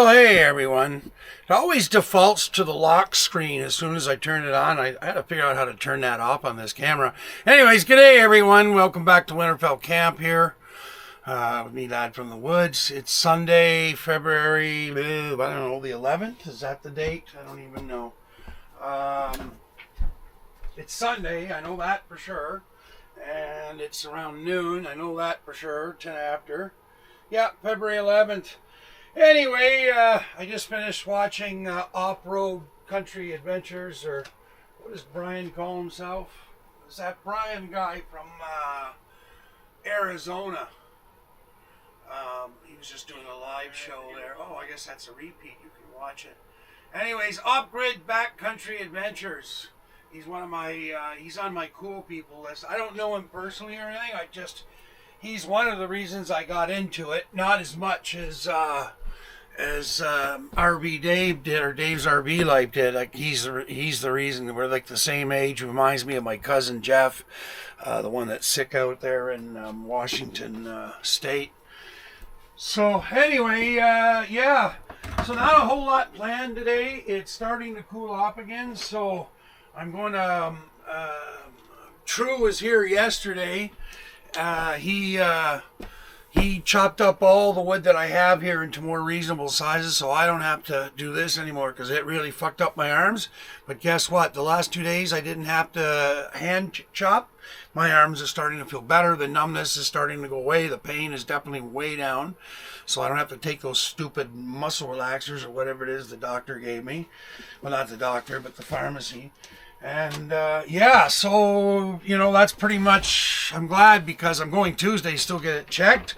Well, hey everyone. It always defaults to the lock screen as soon as I turn it on. I had to figure out how to turn that off on this camera. Anyways, g'day everyone. Welcome back to Winterfell Camp here. With me, Lad from the Woods. It's Sunday, February, I don't know, the 11th? Is that the date? I don't even know. It's Sunday, I know that for sure. And it's around noon, I know that for sure, 10 after. Yeah, February 11th. Anyway, I just finished watching Off-Road Country Adventures, or what does Brian call himself? Is that Brian guy from Arizona? He was just doing a live show there. Oh, I guess that's a repeat. You can watch it. Anyways, Off-Grid Backcountry Adventures. He's one of my, he's on my cool people list. I don't know him personally or anything. He's one of the reasons I got into it. Not as much as RV Dave did, or Dave's RV Life did. Like he's the reason. We're like the same age. Reminds me of my cousin Jeff, the one that's sick out there in Washington State. So anyway, yeah. So not a whole lot planned today. It's starting to cool off again. So I'm going to. True was here yesterday. He chopped up all the wood that I have here into more reasonable sizes, so I don't have to do this anymore because it really fucked up my arms. But guess what? The last 2 days I didn't have to hand chop. My arms are starting to feel better. The numbness is starting to go away. The pain is definitely way down. So I don't have to take those stupid muscle relaxers or whatever it is the doctor gave me. Well, not the doctor, but the pharmacy. And yeah, so you know, that's pretty much, I'm glad because I'm going Tuesday, still get it checked,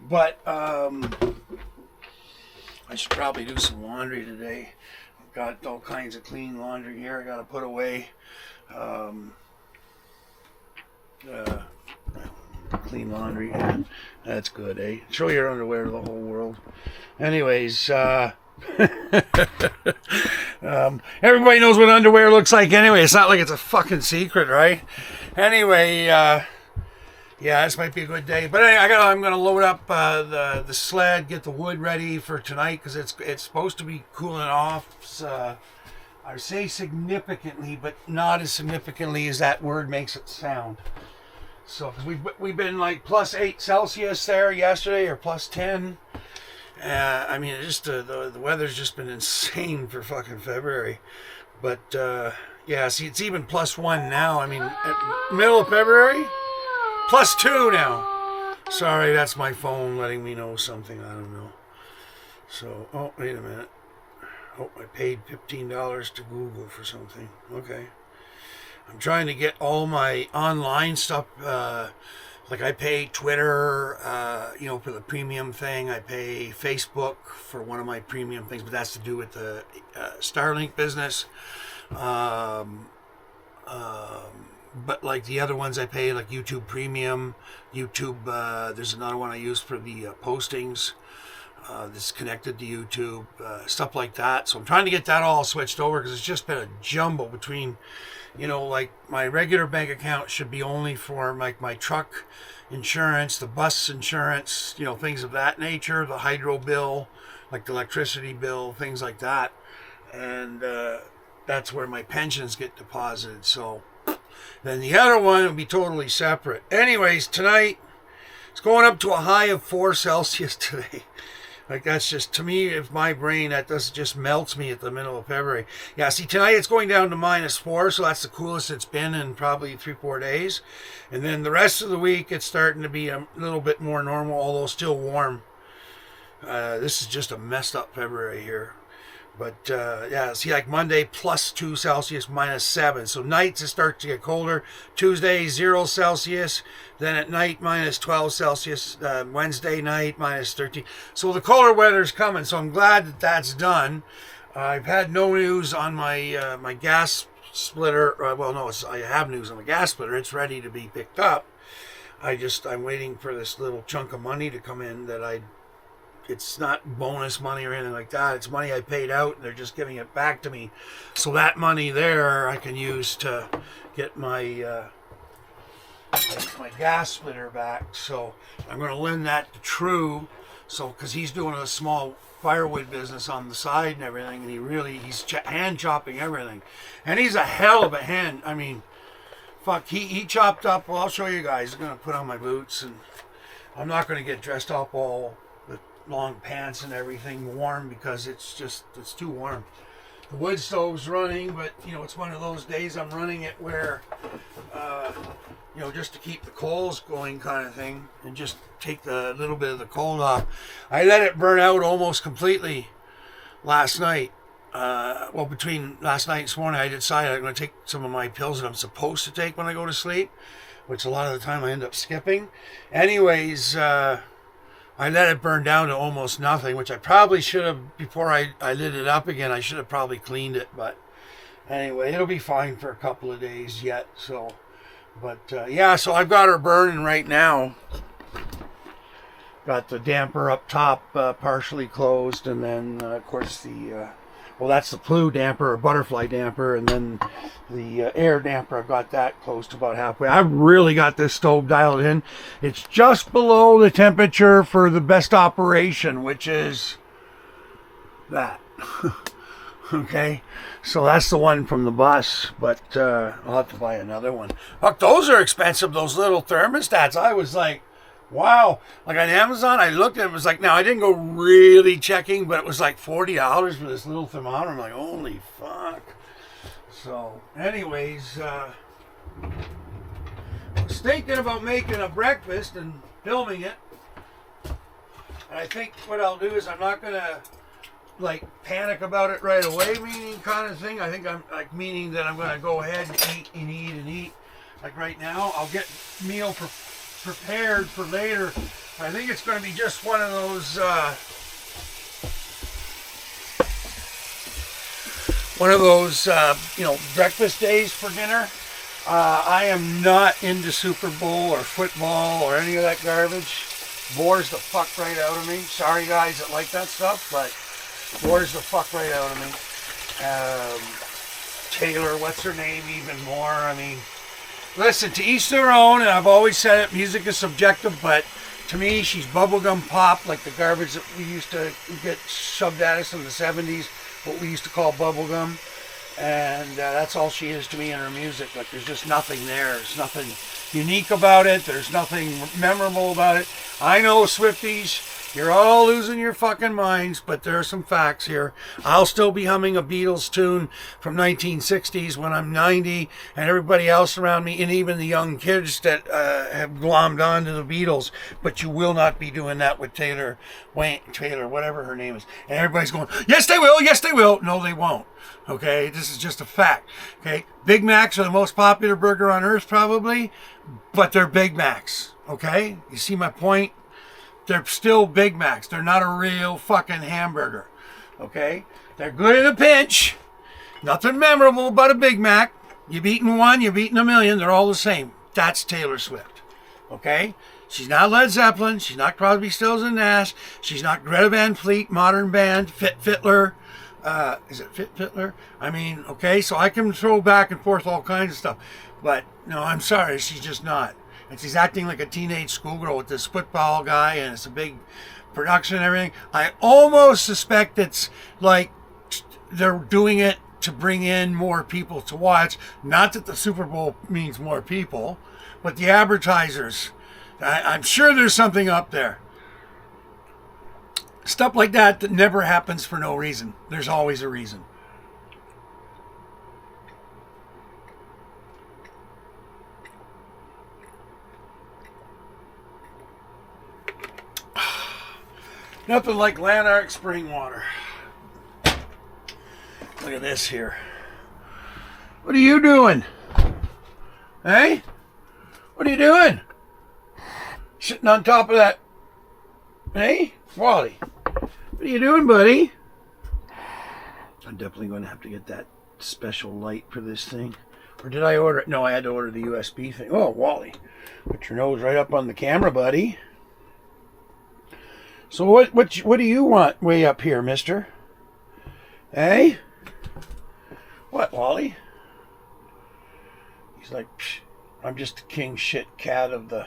but I should probably do some laundry today. I've got all kinds of clean laundry here I gotta put away. Clean laundry, yeah. That's good, eh? Show your underwear to the whole world. Anyways, everybody knows what underwear looks like anyway. It's not like it's a fucking secret, right? Anyway, yeah, this might be a good day. But anyway, I'm gonna load up the sled, get the wood ready for tonight because it's supposed to be cooling off. I say significantly, but not as significantly as that word makes it sound. So, because we've been like plus 8 Celsius there yesterday, or plus 10. I mean, it just the weather's just been insane for fucking February. But yeah, see, it's even plus 1 now. I mean, middle of February, plus 2 now. Sorry, that's my phone letting me know something. I don't know. So, oh, wait a minute. Oh, I paid $15 to Google for something. Okay. I'm trying to get all my online stuff. Like I pay Twitter, you know, for the premium thing. I pay Facebook for one of my premium things, but that's to do with the Starlink business. But like the other ones I pay, like YouTube Premium, YouTube, there's another one I use for the postings that's connected to YouTube, stuff like that. So I'm trying to get that all switched over because it's just been a jumble between, you know, like my regular bank account should be only for like my truck insurance, the bus insurance, you know, things of that nature, the hydro bill, like the electricity bill, things like that. And that's where my pensions get deposited. So then the other one will be totally separate. Anyways, tonight it's going up to a high of 4 Celsius today. Like that's just, to me, if my brain, that just melts me at the middle of February. Yeah, see, tonight it's going down to -4, so that's the coolest it's been in probably 3-4 days. And then the rest of the week, it's starting to be a little bit more normal, although still warm. This is just a messed up February here. But yeah, see, like Monday, plus 2 Celsius, -7. So nights it starts to get colder. Tuesday, 0 Celsius. Then at night, -12 Celsius. Wednesday night, -13. So the colder weather's coming. So I'm glad that that's done. I've had no news on my my gas splitter. Well, no, I have news on the gas splitter. It's ready to be picked up. I'm waiting for this little chunk of money to come in that it's not bonus money or anything like that. It's money I paid out, and they're just giving it back to me. So that money there I can use to get my my gas splitter back. So I'm going to lend that to True So, because he's doing a small firewood business on the side and everything, and he's hand chopping everything. And he's a hell of a hand. I mean, fuck, he chopped up, well, I'll show you guys. I'm going to put on my boots, and I'm not going to get dressed up all with long pants and everything warm, because it's too warm. The wood stove's running, but, you know, it's one of those days I'm running it where, you know, just to keep the coals going kind of thing, and just take the little bit of the cold off. I let it burn out almost completely last night. Well, between last night and this morning, I decided I'm going to take some of my pills that I'm supposed to take when I go to sleep, which a lot of the time I end up skipping. Anyways, I let it burn down to almost nothing, which I probably should have, before I lit it up again, I should have probably cleaned it. But anyway, it'll be fine for a couple of days yet. So, but yeah, so I've got her burning right now. Got the damper up top partially closed, and then of course the well, that's the flue damper or butterfly damper, and then the air damper, I've got that close to about halfway. I've really got this stove dialed in. It's just below the temperature for the best operation, which is that. Okay, so that's the one from the bus, but I'll have to buy another one. Fuck, those are expensive, those little thermostats. I was like, wow. Like on Amazon, I looked at it, it was like, now I didn't go really checking, but it was like $40 for this little thermometer. I'm like, holy fuck. So, anyways, I was thinking about making a breakfast and filming it. And I think what I'll do is I'm not going to like panic about it right away, meaning kind of thing. I think I'm like meaning that I'm going to go ahead and eat and eat and eat. Like right now, I'll get meal prepared for later. I think it's going to be just one of those you know, breakfast days for dinner. I am not into Super Bowl or football or any of that garbage. Bores the fuck right out of me. Sorry guys that like that stuff, but bores the fuck right out of me. Taylor, what's her name, even more. I mean, listen, to each their own, and I've always said it, music is subjective, but to me, she's bubblegum pop, like the garbage that we used to get shoved at us in the 70s, what we used to call bubblegum. And that's all she is to me in her music. Like, there's just nothing there. There's nothing unique about it. There's nothing memorable about it. I know, Swifties, you're all losing your fucking minds, but there are some facts here. I'll still be humming a Beatles tune from 1960s when I'm 90, and everybody else around me, and even the young kids that have glommed on to the Beatles. But you will not be doing that with Taylor, whatever her name is. And everybody's going, yes, they will, yes, they will. No, they won't. Okay, this is just a fact. Okay, Big Macs are the most popular burger on earth, probably, but they're Big Macs. Okay, you see my point? They're still Big Macs. They're not a real fucking hamburger. Okay? They're good in a pinch. Nothing memorable about a Big Mac. You've eaten one, you've eaten a million. They're all the same. That's Taylor Swift. Okay? She's not Led Zeppelin. She's not Crosby, Stills and Nash. She's not Greta Van Fleet, modern band, Fitler. Is it Fitler? I mean, okay, so I can throw back and forth all kinds of stuff. But, no, I'm sorry. She's just not. And she's acting like a teenage schoolgirl with this football guy, and it's a big production and everything. I almost suspect it's like they're doing it to bring in more people to watch. Not that the Super Bowl means more people, but the advertisers. I'm sure there's something up there. Stuff like that never happens for no reason. There's always a reason. Nothing like Lanark spring water. Look at this here. What are you doing? Hey? What are you doing? Sitting on top of that. Hey? Wally. What are you doing, buddy? I'm definitely going to have to get that special light for this thing. Or did I order it? No, I had to order the USB thing. Oh, Wally. Put your nose right up on the camera, buddy. So what do you want way up here, mister? Hey? What, Wally? He's like, psh, I'm just the king shit cat of the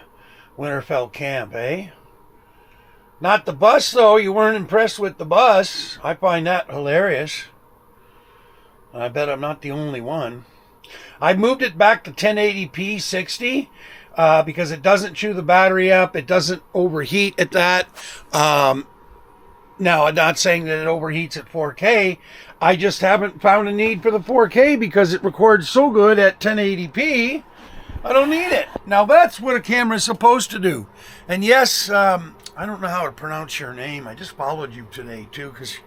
Winterfell camp, eh? Not the bus, though. You weren't impressed with the bus. I find that hilarious. I bet I'm not the only one. I moved it back to 1080p 60 because it doesn't chew the battery up. It doesn't overheat at that. Now, I'm not saying that it overheats at 4K. I just haven't found a need for the 4K because it records so good at 1080p. I don't need it. Now, that's what a camera is supposed to do. And yes, I don't know how to pronounce your name. I just followed you today, too, because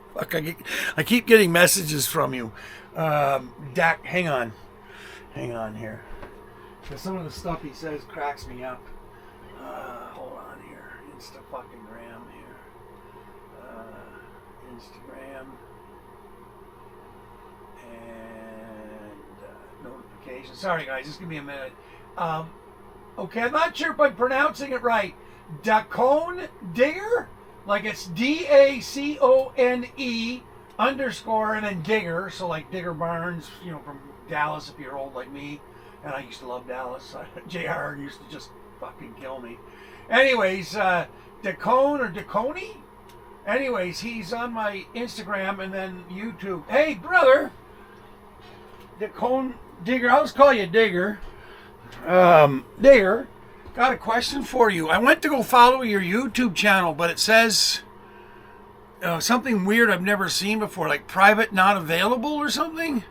I keep getting messages from you. Dak, hang on here. Because some of the stuff he says cracks me up. Hold on here. Insta-fucking-gram here. Instagram. And notifications. Sorry, guys. Just give me a minute. Okay, I'm not sure if I'm pronouncing it right. Dacone Digger? Like it's DACONE _ and then Digger. So like Digger Barnes, you know, from Dallas if you're old like me. And I used to love Dallas. JR used to just fucking kill me. Anyways, Dacone or Dacone? Anyways, he's on my Instagram and then YouTube. Hey, brother! Dacone Digger. I'll just call you Digger. Digger, got a question for you. I went to go follow your YouTube channel, but it says something weird I've never seen before, like private not available or something.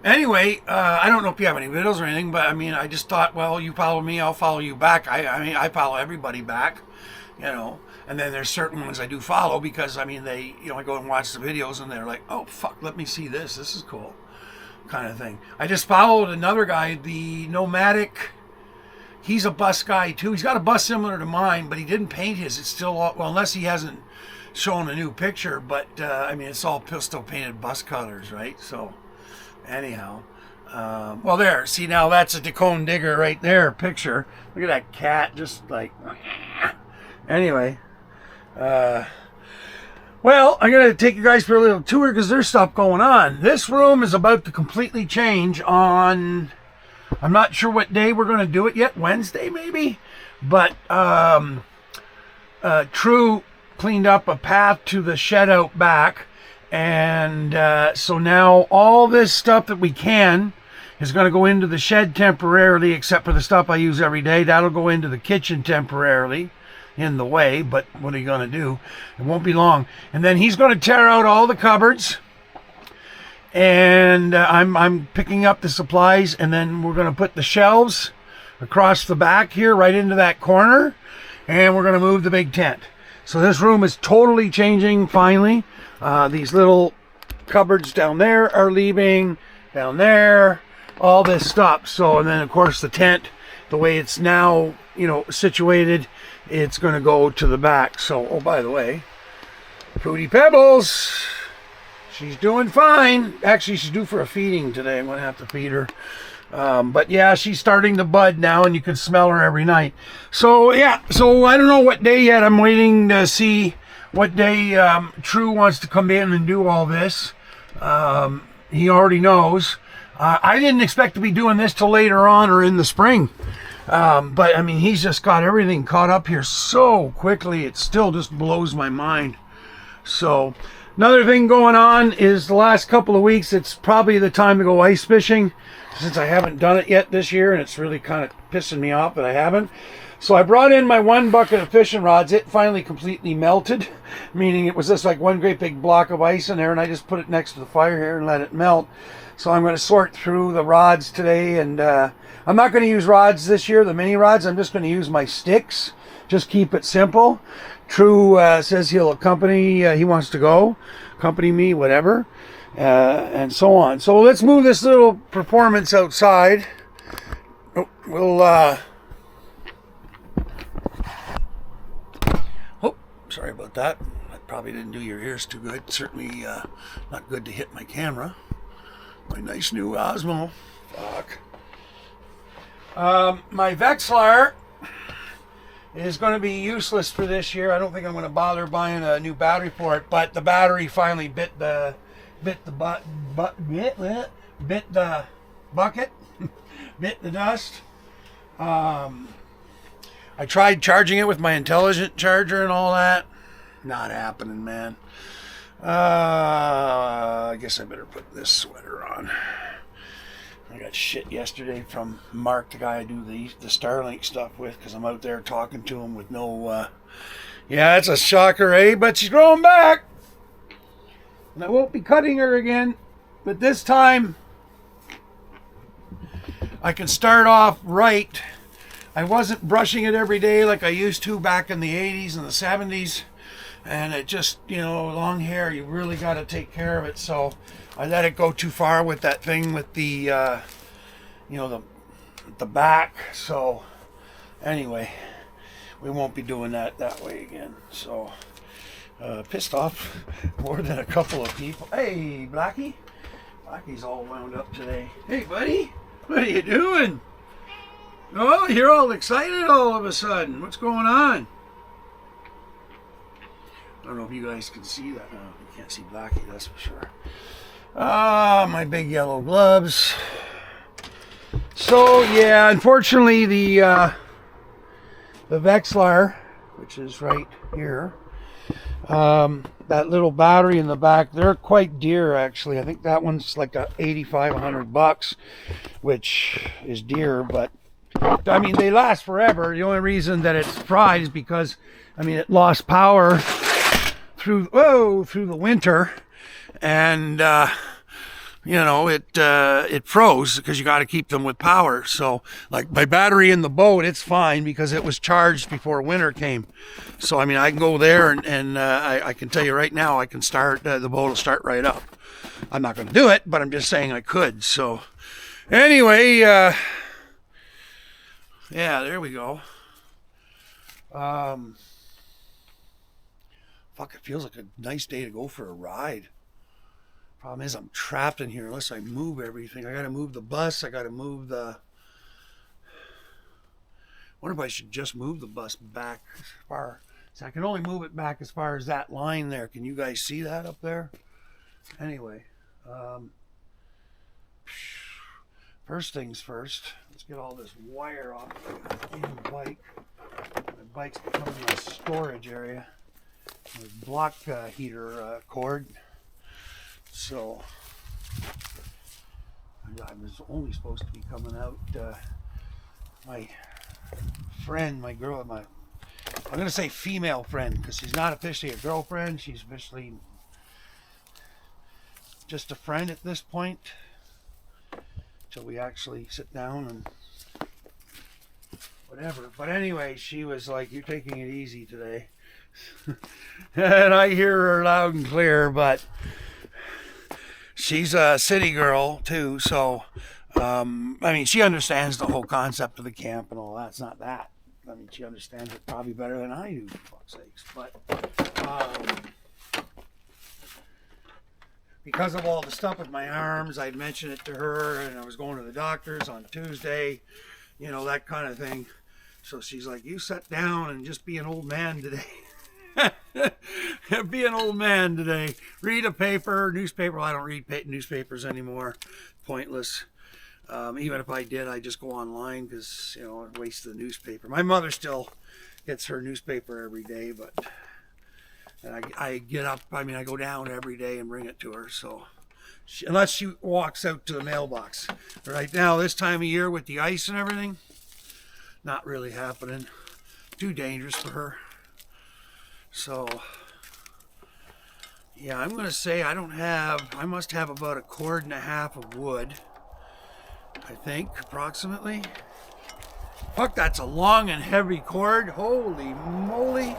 Anyway, I don't know if you have any videos or anything, but I mean, I just thought, well, you follow me, I'll follow you back. I mean, I follow everybody back, you know, and then there's certain ones I do follow because, I mean, they, you know, I go and watch the videos and they're like, oh, fuck, let me see this. This is cool. Kind of thing. I just followed another guy, the Nomadic. He's a bus guy too. He's got a bus similar to mine, but he didn't paint his. It's still all, well, unless he hasn't shown a new picture. But I mean, it's all still painted bus colors, right? So, anyhow, well, there. See, now that's a Dacone Digger right there picture. Look at that cat, just like. Anyway, well, I'm going to take you guys for a little tour because there's stuff going on. This room is about to completely change on, I'm not sure what day we're going to do it yet, Wednesday maybe, but True cleaned up a path to the shed out back, and so now all this stuff that we can is going to go into the shed temporarily, except for the stuff I use every day. That'll go into the kitchen temporarily. In the way, but what are you going to do? It won't be long. And then he's going to tear out all the cupboards, and I'm picking up the supplies, and then we're going to put the shelves across the back here right into that corner, and we're going to move the big tent. So this room is totally changing finally. These little cupboards down there are leaving, down there, all this stuff. So, and then of course the tent, the way it's now, you know, situated, it's going to go to the back. So, oh, by the way, Fruity Pebbles, she's doing fine. Actually, she's due for a feeding today. I'm going to have to feed her. But yeah, she's starting to bud now, and you can smell her every night. So yeah, so I don't know what day yet. I'm waiting to see what day True wants to come in and do all this. He already knows. I didn't expect to be doing this till later on or in the spring. But I mean, he's just got everything caught up here so quickly. It still just blows my mind. So another thing going on is the last couple of weeks, it's probably the time to go ice fishing, since I haven't done it yet this year, and it's really kind of pissing me off that I haven't. So I brought in my 1 bucket of fishing rods. It finally completely melted, meaning it was just like one great big block of ice in there, and I just put it next to the fire here and let it melt. So I'm going to sort through the rods today, and I'm not going to use rods this year, the mini rods. I'm just going to use my sticks. Just keep it simple. True says he'll accompany, he wants to go, accompany me, whatever, and so on. So let's move this little performance outside. We'll, oh, sorry about that. I probably didn't do your ears too good. Certainly not good to hit my camera. My nice new Osmo. Fuck. My Vexlar is going to be useless for this year. I don't think I'm going to bother buying a new battery for it, but the battery finally bit the bucket, bit the dust. I tried charging it with my intelligent charger and all that. not happening, man. I guess I better put this sweater on. I got shit yesterday from Mark, the guy I do the Starlink stuff with, because I'm out there talking to him with no... Yeah, it's a shocker, eh? But she's growing back. And I won't be cutting her again. But this time, I can start off right. I wasn't brushing it every day like I used to back in the 80s and the 70s. And it just, you know, long hair, you really got to take care of it. So I let it go too far with that thing with the, you know, the back. So anyway, we won't be doing that way again. So pissed off more than a couple of people. Hey, Blackie. Blackie's all wound up today. Hey, buddy. What are you doing? Oh, you're all excited all of a sudden. What's going on? I don't know if you guys can see that. No, you can't see Blackie, that's for sure. My big yellow gloves. So, yeah, unfortunately, the Vexlar, which is right here, that little battery in the back, they're quite dear, actually. I think that one's like $85-100, which is dear, but I mean, they last forever. The only reason that it's fried is because, I mean, it lost power through the winter, and you know, it froze because you got to keep them with power. So like my battery in the boat, it's fine because it was charged before winter came. So I mean, I can go there and I can tell you right now, I can start the boat will start right up. I'm not going to do it, but I'm just saying I could. So anyway, yeah, there we go. Fuck, it feels like a nice day to go for a ride. Problem is I'm trapped in here unless I move everything. I gotta move the bus, I gotta move the... I wonder if I should just move the bus back as far... So I can only move it back as far as that line there. Can you guys see that up there? Anyway, first things first, let's get all this wire off the bike. My bike's becoming a storage area. My block heater cord. So I was only supposed to be coming out. My friend, my girl, I'm going to say female friend because she's not officially a girlfriend. She's officially just a friend at this point until we actually sit down and whatever. But anyway, she was like, "You're taking it easy today." And I hear her loud and clear, but she's a city girl too, so I mean, she understands the whole concept of the camp and all that. It's not that. I mean, she understands it probably better than I do, for fuck's sakes. But because of all the stuff with my arms, I'd mentioned it to her, and I was going to the doctor's on Tuesday, you know, that kind of thing. So she's like, "You sit down and just be an old man today." Be an old man today. Read a paper, newspaper. Well, I don't read newspapers anymore. Pointless. Even if I did, I just go online because, you know, I waste the newspaper. My mother still gets her newspaper every day, but I get up. I mean, I go down every day and bring it to her. So unless she walks out to the mailbox. Right now, this time of year with the ice and everything, not really happening. Too dangerous for her. So, yeah, I'm going to say I must have about 1.5 cords of wood, I think, approximately. Fuck, that's a long and heavy cord. Holy moly.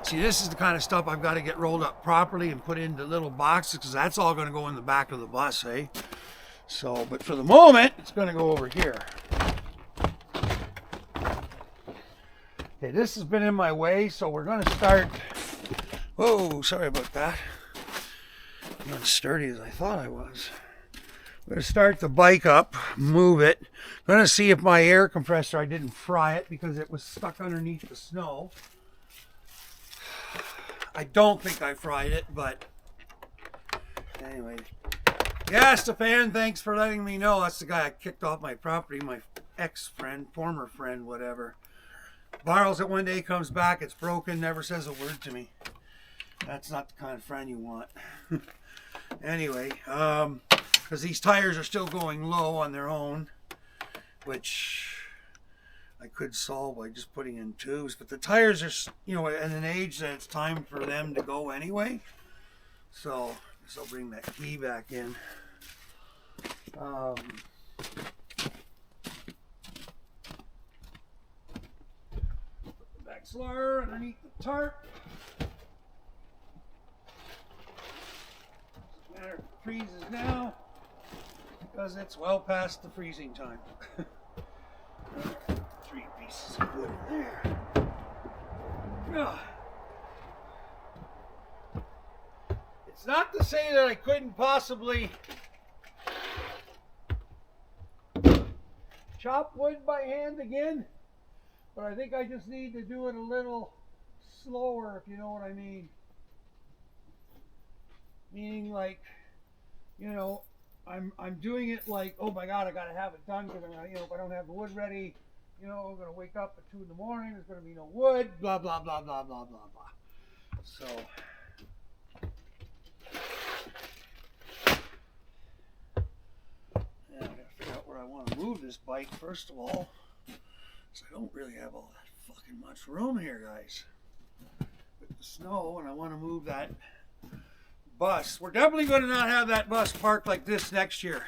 See, this is the kind of stuff I've got to get rolled up properly and put into little boxes because that's all going to go in the back of the bus, eh? So, but for the moment, it's going to go over here. Okay, this has been in my way, so we're going to start... Whoa, sorry about that. I'm not as sturdy as I thought I was. We're going to start the bike up, move it. I'm going to see if my air compressor, I didn't fry it because it was stuck underneath the snow. I don't think I fried it, but anyway. Yeah, Stefan, thanks for letting me know. That's the guy I kicked off my property, my ex-friend, former friend, whatever. Borrows it one day, comes back, it's broken, never says a word to me. That's not the kind of friend you want. Anyway, because these tires are still going low on their own, which I could solve by just putting in tubes, but the tires are, you know, at an age that it's time for them to go anyway. So I'll bring that key back in. Slur underneath the tarp. Doesn't matter if it freezes now because it's well past the freezing time. 3 pieces of wood in there. It's not to say that I couldn't possibly chop wood by hand again. But I think I just need to do it a little slower, if you know what I mean. Meaning, like, you know, I'm doing it like, oh my God, I gotta have it done because I'm gonna, you know, if I don't have the wood ready, you know, I'm gonna wake up at 2 in the morning. There's gonna be no wood. Blah blah blah blah blah blah blah. So. Yeah, I gotta figure out where I want to move this bike first of all. So I don't really have all that fucking much room here, guys. With the snow, and I want to move that bus. We're definitely going to not have that bus parked like this next year.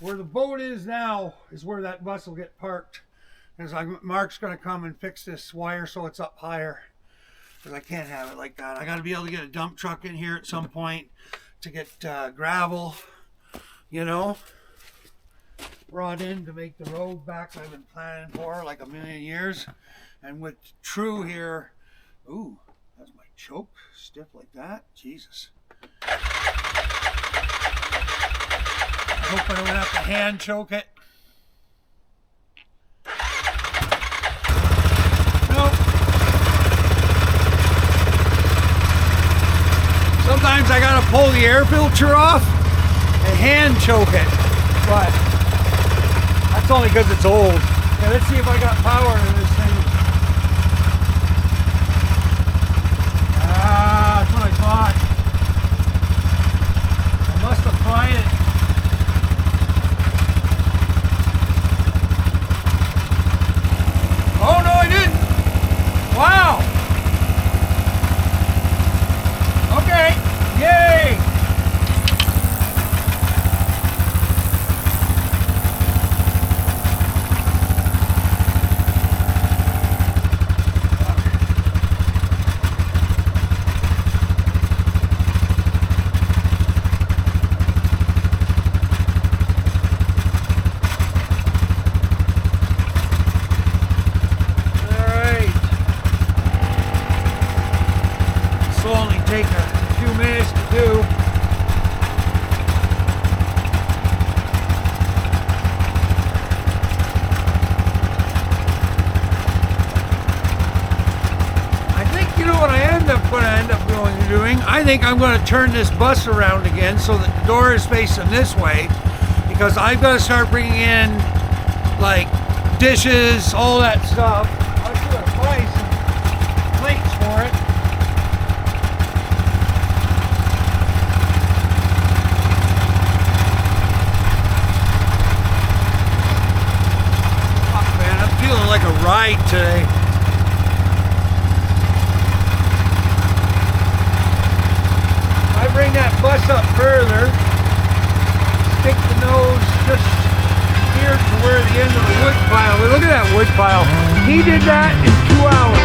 Where the boat is now is where that bus will get parked. And Mark's going to come and fix this wire so it's up higher. Because I can't have it like that. I got to be able to get a dump truck in here at some point to get gravel, you know, brought in to make the road back I've been planning for like a million years. And with True here, ooh, that's my choke, stiff like that, Jesus. I hope I don't have to hand choke it. Nope. Sometimes I gotta pull the air filter off and hand choke it, but that's only because it's old. Okay, let's see if I got power in this thing. Ah, that's what I thought. I must have fried it. Oh no, I didn't. Wow. Okay. Yay. Take a few minutes to do. I think, you know what I going to end up doing? I think I'm going to turn this bus around again so that the door is facing this way, because I've got to start bringing in like dishes, all that stuff. I should have buy some plates for it. Like a ride today. I bring that bus up further, stick the nose just here to where the end of the wood pile. Look at that wood pile. He did that in 2 hours.